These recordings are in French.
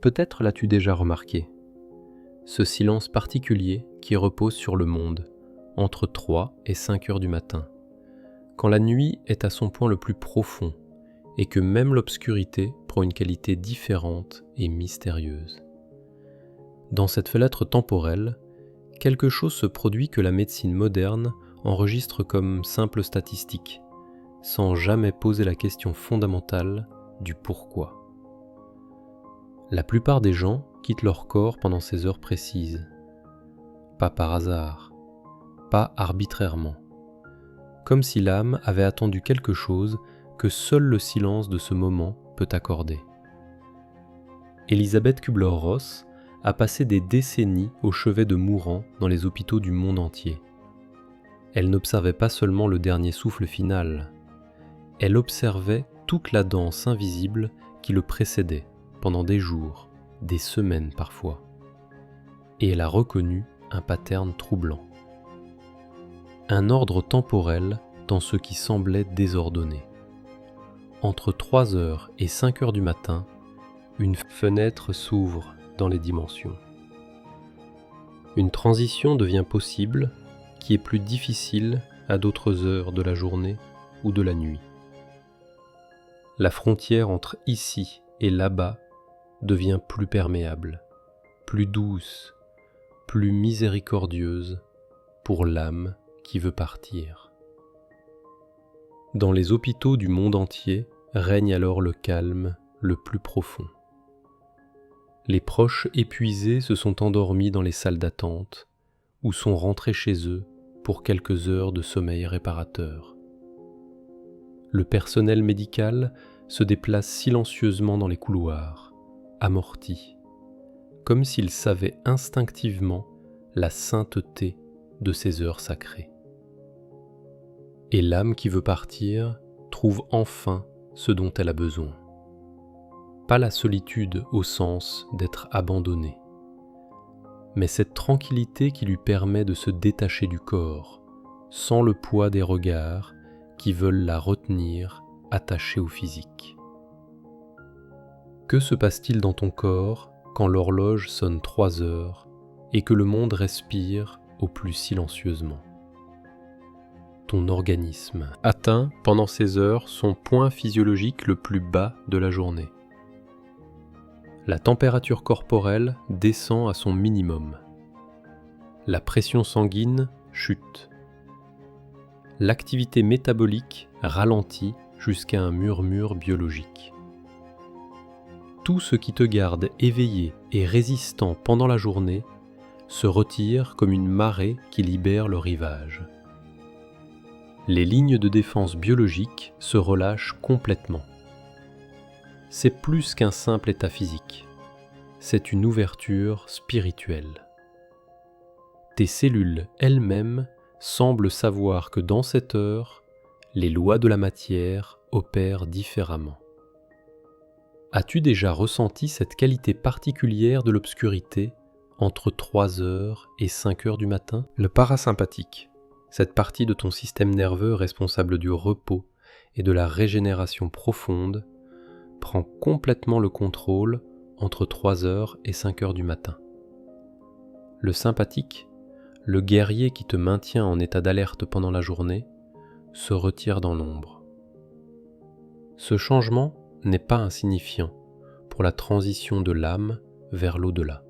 Peut-être l'as-tu déjà remarqué, ce silence particulier qui repose sur le monde entre 3 et 5 heures du matin, quand la nuit est à son point le plus profond et que même l'obscurité prend une qualité différente et mystérieuse. Dans cette fenêtre temporelle, quelque chose se produit que la médecine moderne enregistre comme simple statistique, sans jamais poser la question fondamentale du pourquoi. La plupart des gens quittent leur corps pendant ces heures précises. Pas par hasard, pas arbitrairement. Comme si l'âme avait attendu quelque chose que seul le silence de ce moment peut accorder. Elisabeth Kübler-Ross a passé des décennies au chevet de mourants dans les hôpitaux du monde entier. Elle n'observait pas seulement le dernier souffle final, elle observait toute la danse invisible qui le précédait pendant des jours, des semaines parfois. Et elle a reconnu un pattern troublant. Un ordre temporel dans ce qui semblait désordonné. Entre 3 heures et 5 heures du matin, une fenêtre s'ouvre dans les dimensions. Une transition devient possible qui est plus difficile à d'autres heures de la journée ou de la nuit. La frontière entre ici et là-bas devient plus perméable, plus douce, plus miséricordieuse pour l'âme qui veut partir. Dans les hôpitaux du monde entier règne alors le calme le plus profond. Les proches épuisés se sont endormis dans les salles d'attente ou sont rentrés chez eux pour quelques heures de sommeil réparateur. Le personnel médical se déplace silencieusement dans les couloirs, amorti, comme s'il savait instinctivement la sainteté de ces heures sacrées. Et l'âme qui veut partir trouve enfin ce dont elle a besoin. Pas la solitude au sens d'être abandonnée, mais cette tranquillité qui lui permet de se détacher du corps, sans le poids des regards qui veulent la retenir attachée au physique. Que se passe-t-il dans ton corps quand l'horloge sonne 3 heures et que le monde respire au plus silencieusement? Ton organisme atteint pendant ces heures son point physiologique le plus bas de la journée. La température corporelle descend à son minimum. La pression sanguine chute. L'activité métabolique ralentit jusqu'à un murmure biologique. Tout ce qui te garde éveillé et résistant pendant la journée se retire comme une marée qui libère le rivage. Les lignes de défense biologique se relâchent complètement. C'est plus qu'un simple état physique, c'est une ouverture spirituelle. Tes cellules elles-mêmes semblent savoir que dans cette heure, les lois de la matière opèrent différemment. As-tu déjà ressenti cette qualité particulière de l'obscurité entre 3 heures et 5 heures du matin? Le parasympathique, cette partie de ton système nerveux responsable du repos et de la régénération profonde, prend complètement le contrôle entre 3 heures et 5 heures du matin. Le sympathique, le guerrier qui te maintient en état d'alerte pendant la journée, se retire dans l'ombre. Ce changement n'est pas insignifiant pour la transition de l'âme vers l'au-delà.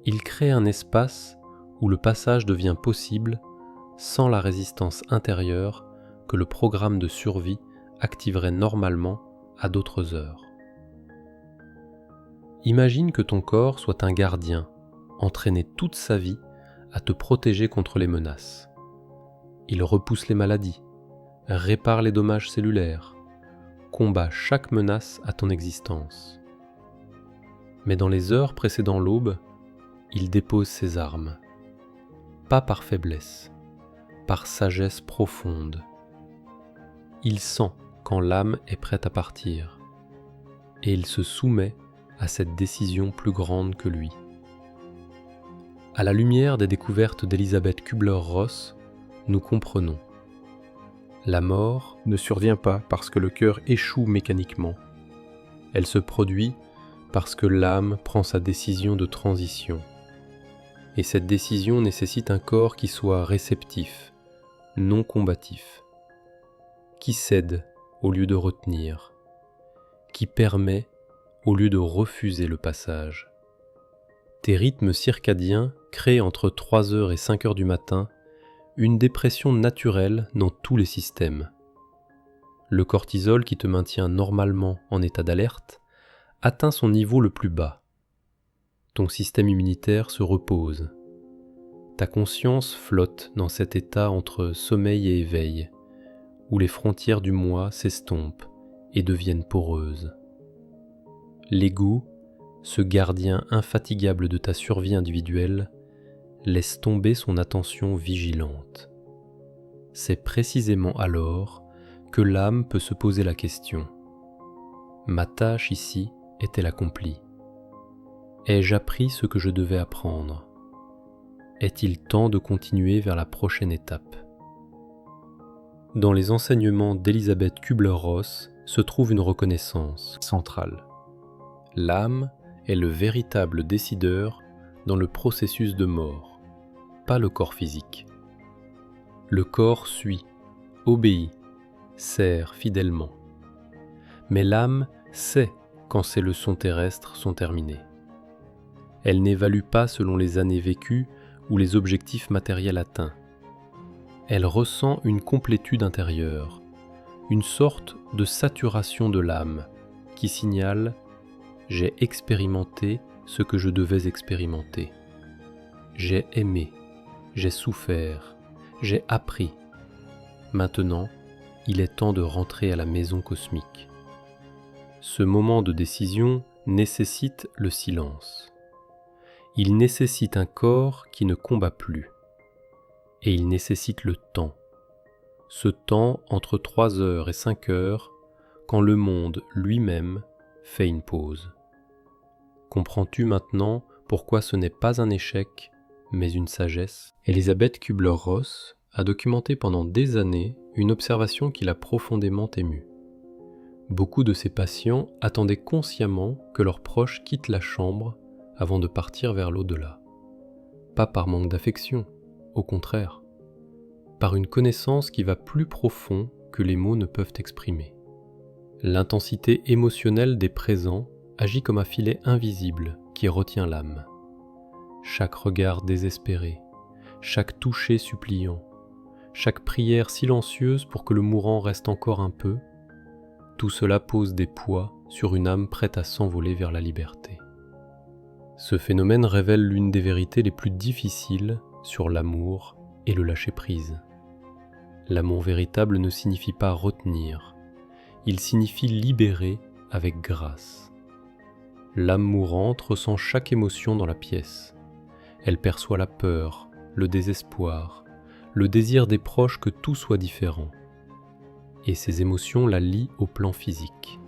Il crée un espace où le passage devient possible sans la résistance intérieure que le programme de survie activerait normalement à d'autres heures. Imagine que ton corps soit un gardien, entraîné toute sa vie à te protéger contre les menaces. Il repousse les maladies, répare les dommages cellulaires, combat chaque menace à ton existence. Mais dans les heures précédant l'aube, il dépose ses armes, pas par faiblesse, par sagesse profonde. Il sent quand l'âme est prête à partir, et il se soumet à cette décision plus grande que lui. À la lumière des découvertes d'Elisabeth Kübler-Ross, nous comprenons. La mort ne survient pas parce que le cœur échoue mécaniquement. Elle se produit parce que l'âme prend sa décision de transition. Et cette décision nécessite un corps qui soit réceptif, non combatif, qui cède au lieu de retenir, qui permet au lieu de refuser le passage. Tes rythmes circadiens créent entre 3 heures et 5 heures du matin une dépression naturelle dans tous les systèmes. Le cortisol qui te maintient normalement en état d'alerte atteint son niveau le plus bas. Ton système immunitaire se repose. Ta conscience flotte dans cet état entre sommeil et éveil, où les frontières du moi s'estompent et deviennent poreuses. L'ego, ce gardien infatigable de ta survie individuelle, laisse tomber son attention vigilante. C'est précisément alors que l'âme peut se poser la question : ma tâche ici est-elle accomplie ? Ai-je appris ce que je devais apprendre ? Est-il temps de continuer vers la prochaine étape ? Dans les enseignements d'Elisabeth Kübler-Ross se trouve une reconnaissance centrale. L'âme est le véritable décideur dans le processus de mort, pas le corps physique. Le corps suit, obéit, sert fidèlement. Mais l'âme sait quand ses leçons terrestres sont terminées. Elle n'évalue pas selon les années vécues ou les objectifs matériels atteints. Elle ressent une complétude intérieure, une sorte de saturation de l'âme qui signale « j'ai expérimenté ce que je devais expérimenter. J'ai aimé, j'ai souffert, j'ai appris. Maintenant, il est temps de rentrer à la maison cosmique. » Ce moment de décision nécessite le silence. Il nécessite un corps qui ne combat plus. Et il nécessite le temps. Ce temps entre 3 heures et 5 heures, quand le monde lui-même fait une pause. Comprends-tu maintenant pourquoi ce n'est pas un échec, mais une sagesse ? Elisabeth Kübler-Ross a documenté pendant des années une observation qui l'a profondément émue. Beaucoup de ses patients attendaient consciemment que leurs proches quittent la chambre avant de partir vers l'au-delà. Pas par manque d'affection, au contraire, par une connaissance qui va plus profond que les mots ne peuvent exprimer. L'intensité émotionnelle des présents agit comme un filet invisible qui retient l'âme. Chaque regard désespéré, chaque toucher suppliant, chaque prière silencieuse pour que le mourant reste encore un peu, tout cela pose des poids sur une âme prête à s'envoler vers la liberté. Ce phénomène révèle l'une des vérités les plus difficiles sur l'amour et le lâcher-prise. L'amour véritable ne signifie pas retenir, il signifie libérer avec grâce. L'âme mourante ressent chaque émotion dans la pièce. Elle perçoit la peur, le désespoir, le désir des proches que tout soit différent. Et ces émotions la lient au plan physique,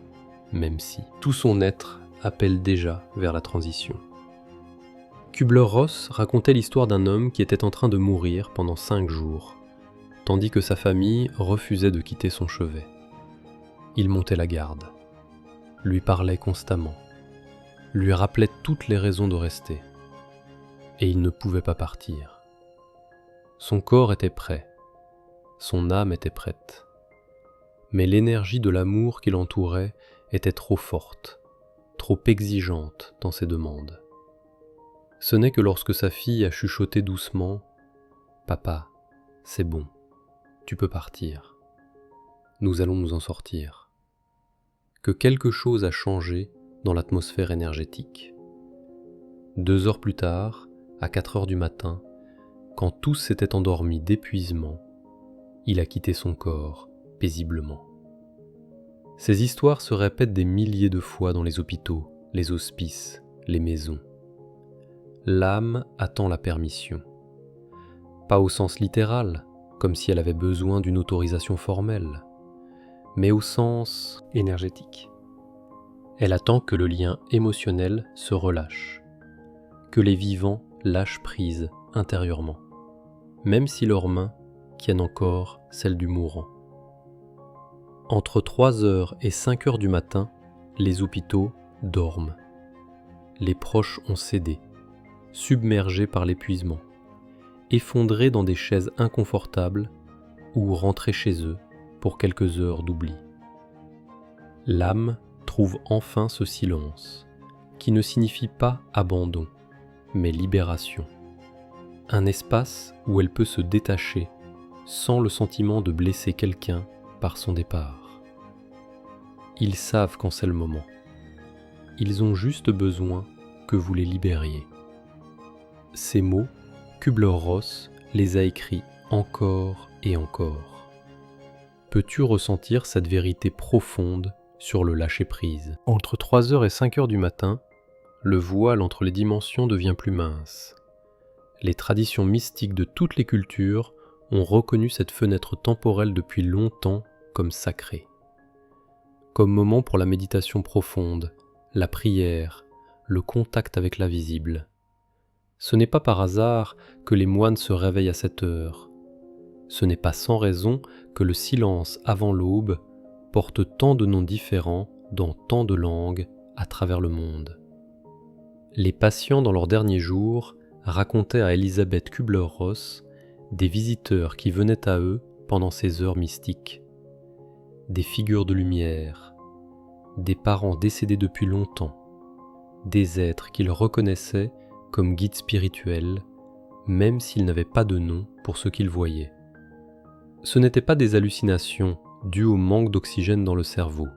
même si tout son être appelle déjà vers la transition. Kübler-Ross racontait l'histoire d'un homme qui était en train de mourir pendant 5 jours, tandis que sa famille refusait de quitter son chevet. Il montait la garde, lui parlait constamment, lui rappelait toutes les raisons de rester, et il ne pouvait pas partir. Son corps était prêt, son âme était prête, mais l'énergie de l'amour qui l'entourait était trop forte, trop exigeante dans ses demandes. Ce n'est que lorsque sa fille a chuchoté doucement « Papa, c'est bon, tu peux partir, nous allons nous en sortir », que quelque chose a changé dans l'atmosphère énergétique. 2 heures plus tard, à 4 heures du matin, quand tous s'étaient endormis d'épuisement, il a quitté son corps paisiblement. Ces histoires se répètent des milliers de fois dans les hôpitaux, les hospices, les maisons. L'âme attend la permission. Pas au sens littéral, comme si elle avait besoin d'une autorisation formelle, mais au sens énergétique. Elle attend que le lien émotionnel se relâche, que les vivants lâchent prise intérieurement, même si leurs mains tiennent encore celles du mourant. Entre 3 heures et 5 heures du matin, les hôpitaux dorment, les proches ont cédé, submergés par l'épuisement, effondrés dans des chaises inconfortables ou rentrés chez eux pour quelques heures d'oubli. L'âme trouve enfin ce silence, qui ne signifie pas abandon, mais libération. Un espace où elle peut se détacher sans le sentiment de blesser quelqu'un par son départ. Ils savent quand c'est le moment. Ils ont juste besoin que vous les libériez. Ces mots, Kübler-Ross les a écrits encore et encore. Peux-tu ressentir cette vérité profonde sur le lâcher-prise? Entre 3h et 5h du matin, le voile entre les dimensions devient plus mince. Les traditions mystiques de toutes les cultures ont reconnu cette fenêtre temporelle depuis longtemps comme sacrée. Comme moment pour la méditation profonde, la prière, le contact avec l'invisible. Ce n'est pas par hasard que les moines se réveillent à cette heure. Ce n'est pas sans raison que le silence avant l'aube porte tant de noms différents dans tant de langues à travers le monde. Les patients dans leurs derniers jours racontaient à Elisabeth Kübler-Ross des visiteurs qui venaient à eux pendant ces heures mystiques, des figures de lumière, des parents décédés depuis longtemps, des êtres qu'ils reconnaissaient comme guides spirituels, même s'ils n'avaient pas de nom pour ce qu'ils voyaient. Ce n'étaient pas des hallucinations dues au manque d'oxygène dans le cerveau,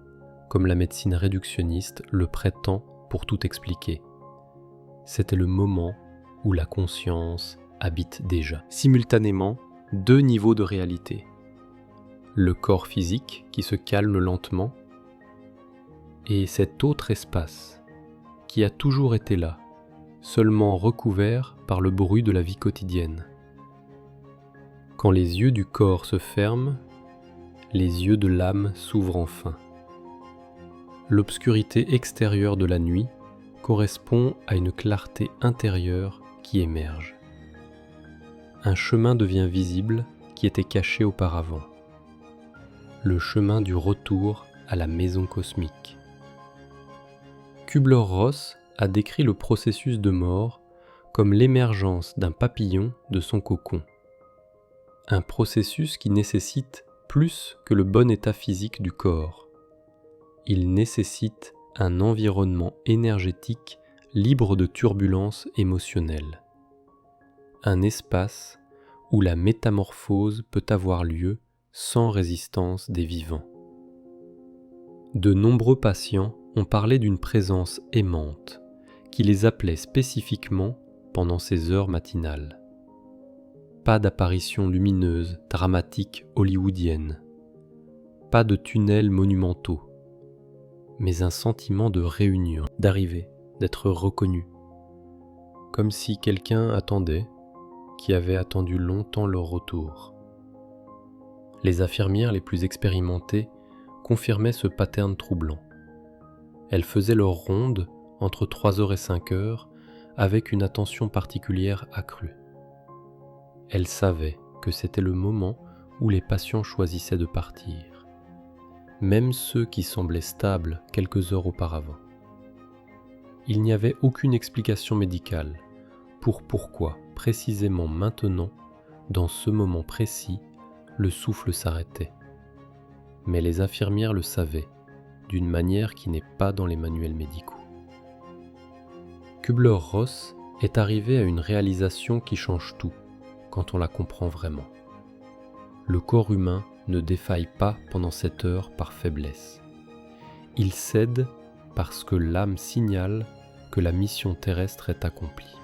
comme la médecine réductionniste le prétend pour tout expliquer. C'était le moment où la conscience habite déjà. Simultanément, deux niveaux de réalité. Le corps physique qui se calme lentement et cet autre espace qui a toujours été là, seulement recouvert par le bruit de la vie quotidienne. Quand les yeux du corps se ferment, les yeux de l'âme s'ouvrent enfin. L'obscurité extérieure de la nuit correspond à une clarté intérieure qui émerge. Un chemin devient visible qui était caché auparavant. Le chemin du retour à la maison cosmique. Kübler-Ross a décrit le processus de mort comme l'émergence d'un papillon de son cocon. Un processus qui nécessite plus que le bon état physique du corps. Il nécessite un environnement énergétique libre de turbulences émotionnelles. Un espace où la métamorphose peut avoir lieu sans résistance des vivants. De nombreux patients ont parlé d'une présence aimante qui les appelait spécifiquement pendant ces heures matinales. Pas d'apparition lumineuse, dramatique, hollywoodienne. Pas de tunnels monumentaux. Mais un sentiment de réunion, d'arriver, d'être reconnu. Comme si quelqu'un attendait, qui avait attendu longtemps leur retour. Les infirmières les plus expérimentées confirmaient ce pattern troublant. Elles faisaient leur ronde entre 3h et 5h avec une attention particulière accrue. Elles savaient que c'était le moment où les patients choisissaient de partir, même ceux qui semblaient stables quelques heures auparavant. Il n'y avait aucune explication médicale pour pourquoi, précisément maintenant, dans ce moment précis, le souffle s'arrêtait. Mais les infirmières le savaient, d'une manière qui n'est pas dans les manuels médicaux. Kübler-Ross est arrivé à une réalisation qui change tout, quand on la comprend vraiment. Le corps humain ne défaille pas pendant cette heure par faiblesse. Il cède parce que l'âme signale que la mission terrestre est accomplie.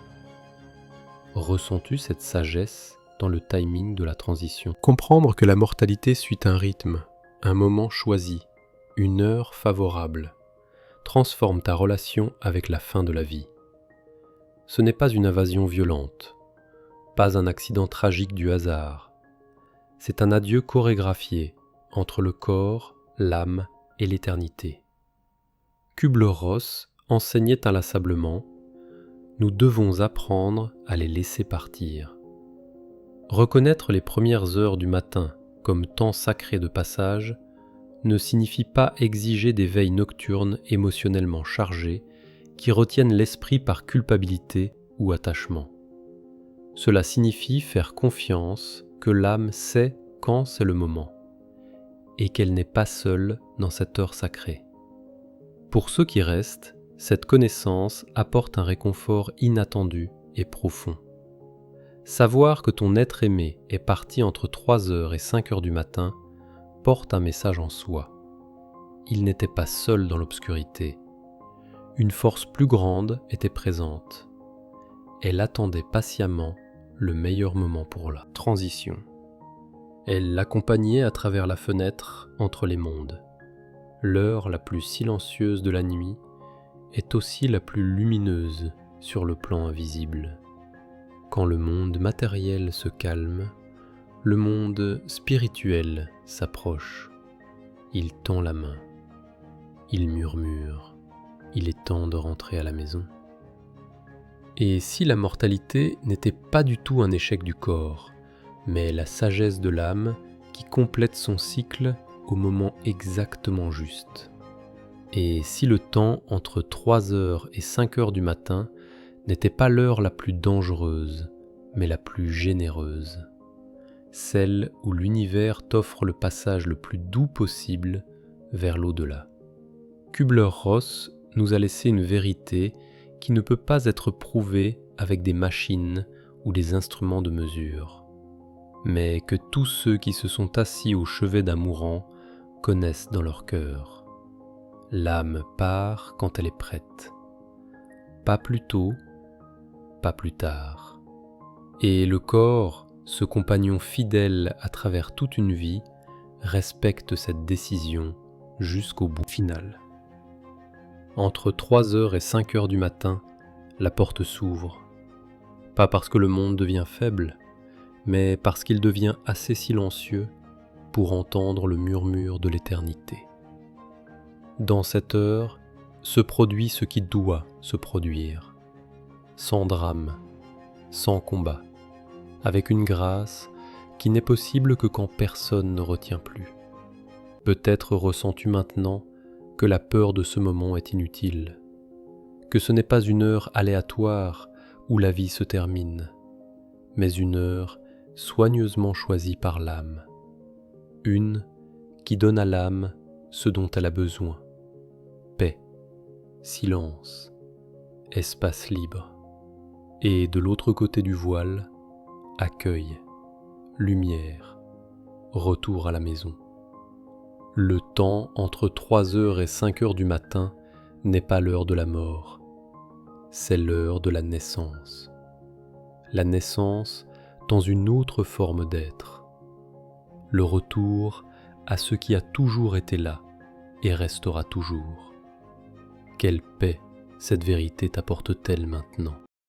Ressens-tu cette sagesse dans le timing de la transition? Comprendre que la mortalité suit un rythme, un moment choisi, une heure favorable, transforme ta relation avec la fin de la vie. Ce n'est pas une invasion violente, pas un accident tragique du hasard. C'est un adieu chorégraphié entre le corps, l'âme et l'éternité. Kübler-Ross enseignait inlassablement: nous devons apprendre à les laisser partir. Reconnaître les premières heures du matin comme temps sacré de passage ne signifie pas exiger des veilles nocturnes émotionnellement chargées qui retiennent l'esprit par culpabilité ou attachement. Cela signifie faire confiance que l'âme sait quand c'est le moment et qu'elle n'est pas seule dans cette heure sacrée. Pour ceux qui restent, cette connaissance apporte un réconfort inattendu et profond. Savoir que ton être aimé est parti entre 3h et 5h du matin porte un message en soi. Il n'était pas seul dans l'obscurité. Une force plus grande était présente. Elle attendait patiemment le meilleur moment pour la transition. Elle l'accompagnait à travers la fenêtre entre les mondes. L'heure la plus silencieuse de la nuit est aussi la plus lumineuse sur le plan invisible. Quand le monde matériel se calme, le monde spirituel s'approche. Il tend la main. Il murmure. Il est temps de rentrer à la maison. Et si la mortalité n'était pas du tout un échec du corps, mais la sagesse de l'âme qui complète son cycle au moment exactement juste. Et si le temps entre 3h et 5h du matin n'était pas l'heure la plus dangereuse, mais la plus généreuse, celle où l'univers t'offre le passage le plus doux possible vers l'au-delà. Kübler-Ross nous a laissé une vérité qui ne peut pas être prouvée avec des machines ou des instruments de mesure, mais que tous ceux qui se sont assis au chevet d'un mourant connaissent dans leur cœur. L'âme part quand elle est prête, pas plus tôt, pas plus tard. Et le corps, ce compagnon fidèle à travers toute une vie, respecte cette décision jusqu'au bout final. Entre 3h et 5h du matin, la porte s'ouvre. Pas parce que le monde devient faible, mais parce qu'il devient assez silencieux pour entendre le murmure de l'éternité. Dans cette heure se produit ce qui doit se produire, sans drame, sans combat, avec une grâce qui n'est possible que quand personne ne retient plus. Peut-être ressens-tu maintenant que la peur de ce moment est inutile, que ce n'est pas une heure aléatoire où la vie se termine, mais une heure soigneusement choisie par l'âme, une qui donne à l'âme ce dont elle a besoin: paix, silence, espace libre, et de l'autre côté du voile, accueil, lumière, retour à la maison. Le temps entre 3h et 5h du matin n'est pas l'heure de la mort, c'est l'heure de la naissance. La naissance dans une autre forme d'être. Le retour à ce qui a toujours été là et restera toujours. Quelle paix cette vérité t'apporte-t-elle maintenant ?